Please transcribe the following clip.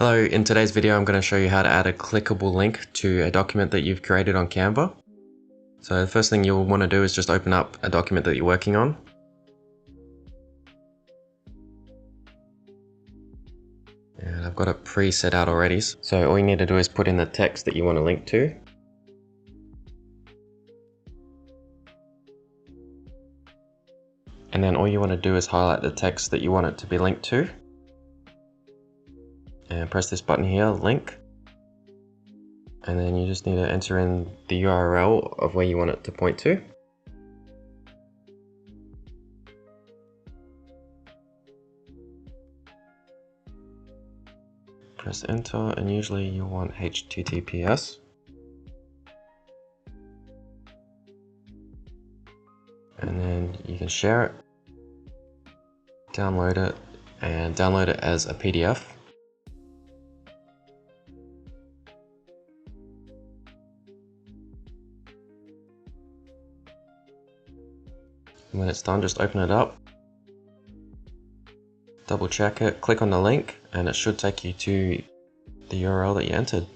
Hello, in today's video I'm going to show you how to add a clickable link to a document that you've created on Canva. So the first thing you'll want to do is just open up a document that you're working on. And I've got it pre-set out already, so all you need to do is put in the text that you want to link to. And then all you want to do is highlight the text that you want it to be linked to. And press this button here, link. And then you just need to enter in the URL of where you want it to point to. Press enter, and usually you want HTTPS. And then you can share it, download it, and download it as a PDF. And when it's done, just open it up, double check it, click on the link, and it should take you to the URL that you entered.